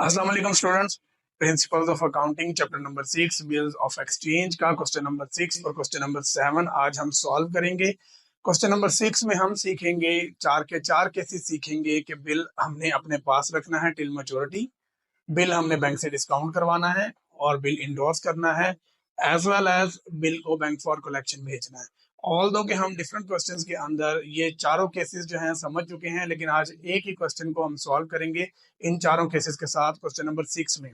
अस्सलाम वालेकुम students. Principles of accounting chapter number 6 bills of exchange का क्वेश्चन नंबर 6 और क्वेश्चन नंबर 7 आज हम सॉल्व करेंगे। क्वेश्चन नंबर 6 में हम सीखेंगे चार के चार केसेस सीखेंगे कि बिल हमने अपने पास रखना है टिल मैच्योरिटी, बिल हमने बैंक से डिस्काउंट करवाना है और बिल इंडोर्स करना है, एज वेल एज बिल को बैंक फॉर कलेक्शन भेजना है। ऑल दो के हम डिफरेंट क्वेश्चंस के अंदर ये चारों केसेस जो हैं समझ चुके हैं, लेकिन आज एक ही क्वेश्चन को हम सॉल्व करेंगे इन चारों केसेस के साथ क्वेश्चन नंबर 6 में।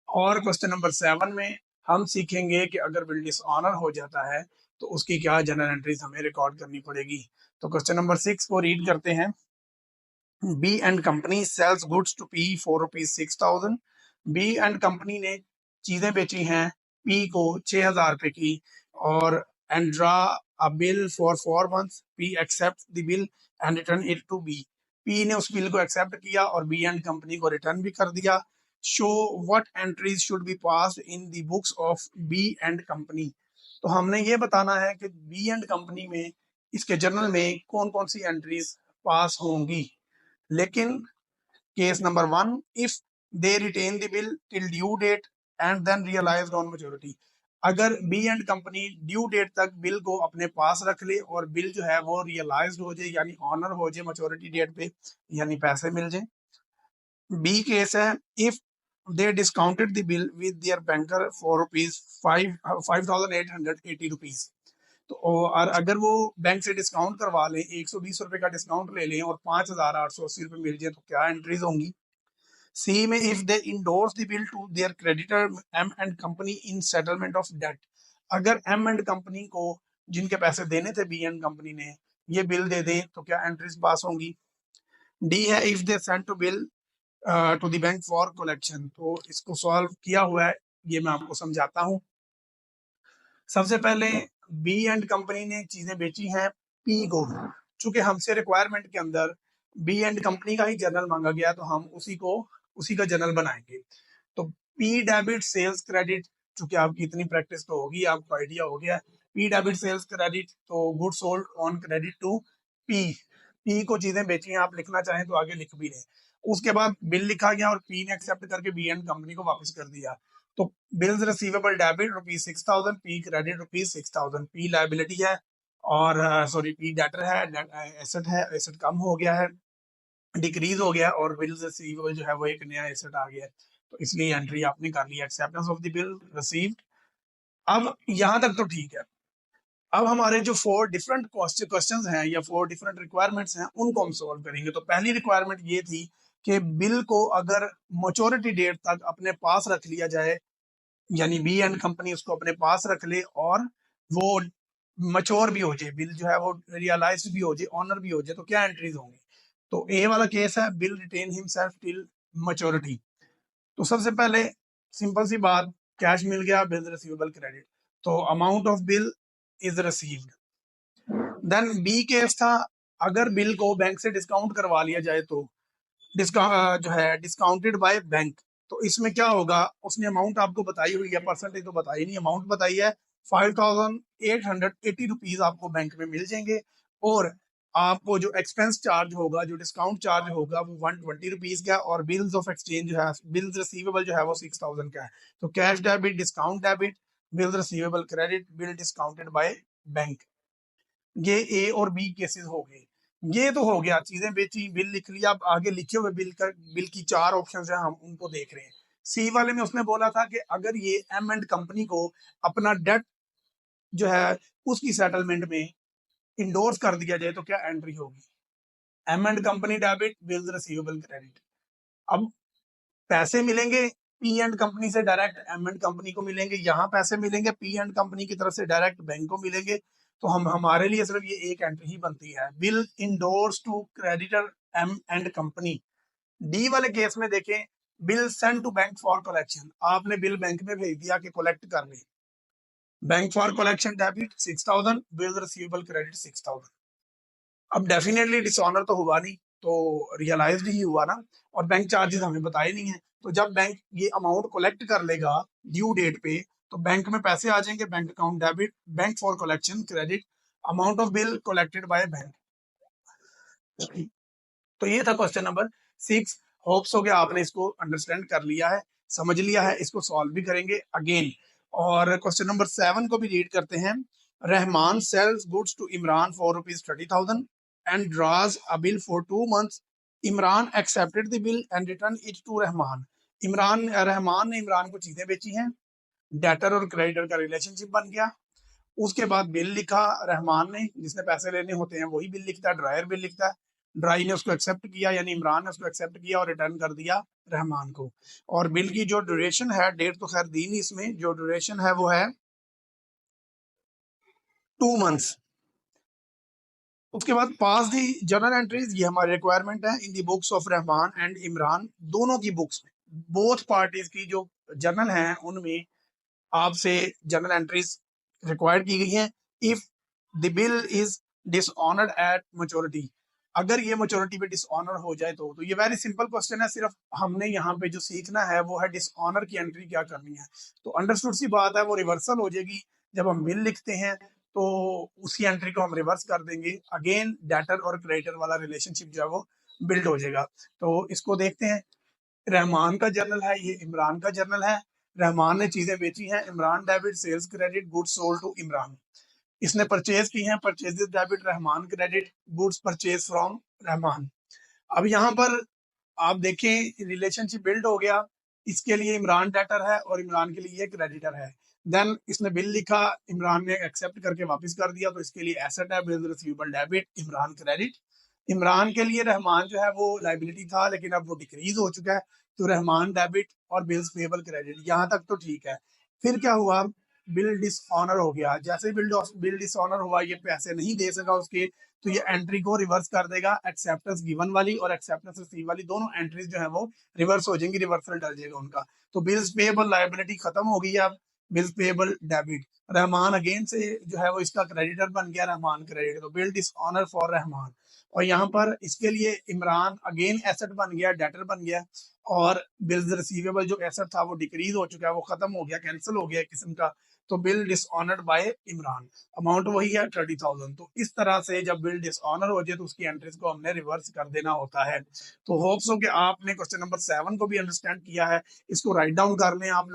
और क्वेश्चन नंबर 7 में हम सीखेंगे कि अगर बिल डिसऑनर हो जाता है तो उसकी क्या जनरल एंट्रीज हमें रिकॉर्ड करनी पड़ेगी। तो क्वेश्चन नंबर 6 को रीड करते हैं। B and company sells goods to P for ₹6,000। B and company ने चीजें बेची हैं पी को 6,000 रुपए की और and draw a bill for 4 months। P accept the bill and return it to B. P ने उस बिल को एक्सेप्ट किया और बी एंड कंपनी को रिटर्न भी कर दिया। Show what entries should be passed in the books of B and company. तो हमने ये बताना है कि बी एंड कंपनी में इसके जर्नल में कौन कौन सी एंट्रीज पास होंगी। लेकिन case number 1, if they retain the bill till due date and then realised on maturity. अगर B and company due date तक बिल को अपने पास रख ले और बिल जो है वो रियलाइज्ड हो जाए यानी ऑनर हो जाए मैच्योरिटी डेट पे, यानी पैसे मिल जाए। बी केस है if they discounted the bill with their banker for ₹5,880। तो और अगर वो बैंक से डिस्काउंट करवा लें, 120 रुपए का डिस्काउंट ले लें और 5,880 रुपए मिल जाए तो क्या एंट्रीज होंगी। सी में if they endorse the bill to their creditor M and company in settlement of debt. अगर एम एंड कंपनी को जिनके पैसे देने थे बी एंड कंपनी ने ये बिल दे दें तो क्या एंट्रीज पास होंगी। डी है if they send to bill to the bank for collection. तो इसको सॉल्व किया हुआ है, ये मैं आपको समझाता हूँ। सबसे पहले बी एंड कंपनी ने चीजें बेची हैं पी को। चूंकि हमसे रिक्वायरमेंट के अंदर बी एंड कंपनी का ही जर्नल मांगा गया तो हम उसी का जर्नल बनाएंगे। तो पी डेबिट सेल्स क्रेडिट, चूंकि आपकी इतनी प्रैक्टिस तो होगी, आपको आइडिया हो गया। पी डेबिट सेल्स क्रेडिट तो good sold on credit to P. P को चीजें बेची हैं, आप लिखना चाहें तो आगे लिख भी लें। उसके बाद बिल लिखा गया और पी ने एक्सेप्ट करके बी एंड कंपनी को वापस कर दिया। तो bills receivable debit ₹6,000, P credit ₹6,000। P liability है और सॉरी पी डेटर है, एसेट है, एसेट कम हो गया है, डिक्रीज हो गया और बिल्स रिसीवेबल जो है वो एक नया एसेट आ गया है। तो इसलिए एंट्री आपने कर ली, acceptance of the bill received. अब यहाँ तक तो ठीक है। अब हमारे जो 4 डिफरेंट क्वेश्चंस हैं या 4 डिफरेंट रिक्वायरमेंट्स हैं उनको हम सॉल्व करेंगे। तो पहली रिक्वायरमेंट ये थी कि बिल को अगर मैच्योरिटी डेट तक अपने पास रख लिया जाए, यानी बी एंड कंपनी उसको अपने पास रख ले और वो मच्योर भी हो जाए, बिल जो है वो रियलाइज भी हो जाए, ऑनर भी हो जाए, तो क्या एंट्रीज होंगी। तो ए वाला केस है bill retain himself till maturity. तो सबसे पहले सिंपल सी बात, कैश मिल गया, बिल रिसीवेबल क्रेडिट, तो amount of bill is received. Then B case था अगर बिल को बैंक से डिस्काउंट करवा लिया जाए तो डिस्काउंट जो है डिस्काउंटेड बाय बैंक। तो इसमें क्या होगा, उसने अमाउंट आपको बताई हुई है, परसेंटेज तो बताई नहीं, अमाउंट बताई है। ₹5,880 आपको बैंक में मिल जाएंगे और आपको जो एक्सपेंस चार्ज होगा, जो डिस्काउंट चार्ज होगा वो ₹120 का और बिल्स ऑफ एक्सचेंज जो है, बिल्स रिसीवेबल जो है वो 6,000 का है। तो cash debit, discount debit, bills receivable credit, bill discounted by bank. ये ए और बी केसेस हो गए। ये तो हो गया, चीजें बेची, बिल लिख लिया। अब आगे लिखे हुए बिल की 4 ऑप्शंस हैं, हम उनको देख रहे हैं। सी वाले में उसने बोला था कि अगर ये एम एंड कंपनी को अपना डेट जो है उसकी सेटलमेंट में इंडोर्स कर दिया जाए तो क्या एंट्री होगी। M and company debit, bills receivable credit. अब पैसे मिलेंगे पी एंड कंपनी से डायरेक्ट एम एंड कंपनी को मिलेंगे, यहाँ पैसे मिलेंगे पी एंड कंपनी की तरफ से डायरेक्ट बैंक को मिलेंगे। तो हमारे लिए सिर्फ ये एक एंट्री ही बनती है, bill endorse to creditor M and company. D वाले केस में देखें, bill send to bank for collection, आपने बिल बैंक में भेज दिया कि कलेक्ट कर ले। Bank for collection debit 6,000, bill receivable credit 6,000। अब डेफिनेटली डिसऑनर तो हुआ नहीं, तो रियलाइज्ड ही हुआ ना, और बैंक चार्जेस हमें बताए नहीं है। तो जब बैंक ये अमाउंट कलेक्ट कर लेगा ड्यू डेट पे तो बैंक में पैसे आ जाएंगे, bank account debit, bank for collection credit, amount of bill collected by bank. तो ये था क्वेश्चन नंबर 6। होप्स हो गया आपने इसको अंडरस्टैंड कर लिया है, समझ लिया है। इसको सॉल्व भी करेंगे अगेन। और क्वेश्चन नंबर 7 को भी रीड करते हैं। Rahman sells goods to Imran for ₹30,000 and draws a bill for 2 months। Imran accepted the bill and return it to Rahman. Rahman ने इमरान को चीजें बेची हैं, डेटर और क्रेडिटर का रिलेशनशिप बन गया। उसके बाद बिल लिखा रहमान ने, जिसने पैसे लेने होते हैं वही बिल लिखता है, ड्रायर बिल लिखता है। ड्राई ने उसको एक्सेप्ट किया, यानी इमरान ने उसको एक्सेप्ट किया और रिटर्न कर दिया रहमान को। और बिल की जो ड्यूरेशन है, डेट तो खैर दी नहीं इसमें, जो ड्यूरेशन है वो है 2 months। उसके बाद पास दी जर्नल एंट्रीज, ये हमारी रिक्वायरमेंट है in the books of Rahman and Imran, दोनों की बुक्स में, बोथ पार्टीज की जो जर्नल हैं उनमें आपसे जर्नल एंट्रीज रिक्वायर्ड की गई हैं। If the bill is dishonoured at maturity, अगर ये मैच्योरिटी पे डिसऑनर हो जाए तो ये वेरी सिंपल क्वेश्चन है। सिर्फ हमने यहाँ पे जो सीखना है वो है डिसऑनर की एंट्री क्या करनी है। तो अंडरस्टूड सी बात है, वो रिवर्सल हो जाएगी जब हम बिल लिखते हैं, तो उसी एंट्री को हम रिवर्स कर देंगे। अगेन डेटर और क्रेडिटर वाला रिलेशनशिप जो है वो बिल्ड हो जाएगा। तो इसको देखते हैं। रहमान का जर्नल है, ये इमरान का जर्नल है। रहमान ने चीजें बेची हैं, Imran debit sales credit goods sold to Imran. इसने परचेज की हैं, purchases debit Rahman credit goods purchase from Rahman. अब यहाँ पर आप देखें रिलेशनशिप बिल्ड हो गया। इसके लिए इमरान डेटर है और इमरान के लिए ये क्रेडिटर है। देन इसने बिल लिखा, इमरान ने एक्सेप्ट करके वापस कर दिया, तो इसके लिए एसेट है, bill receivable debit, Imran credit. Imran के लिए रहमान जो है वो लाइबिलिटी था, लेकिन अब वो डिक्रीज हो चुका है, तो रहमान डेबिट और बिल्स पेबल क्रेडिट, यहाँ तक तो ठीक है। फिर क्या हुआ, बिल डिसऑनर हो गया। जैसे ही बिल डिसऑनर हुआ, ये पैसे नहीं दे सका उसके, तो ये एंट्री को रिवर्स कर देगा। एक्सेप्टेंस गिवन वाली और एक्सेप्टेंस रिसीव वाली दोनों एंट्रीज जो है वो रिवर्स हो जाएंगी, रिवर्सल डल जाएगा उनका। तो बिल्स पेएबल लायबिलिटी खत्म हो गई है, अब bills payable debit. Rahman again से जो है वो इसका क्रेडिटर बन गया, रहमान क्रेडिट, तो बिल डिसऑनर फॉर रहमान। और यहाँ पर इसके लिए इमरान अगेन एसेट बन गया, डेटर बन गया। और बिल्स रिसीवेबल जो एसेट था वो डिक्रीज हो चुका है, वो खत्म हो गया, कैंसिल हो गया किस्म का। तो bill dishonoured by Imran, amount वही है 30,000। तो इस तरह से जब बिल डिसऑनर हो जाए तो उसकी एंट्रीज को हमने रिवर्स कर देना होता है। तो होप्स हो कि आपने क्वेश्चन नंबर 7 को भी अंडरस्टैंड किया है। इसको राइट डाउन कर लें आप लोग।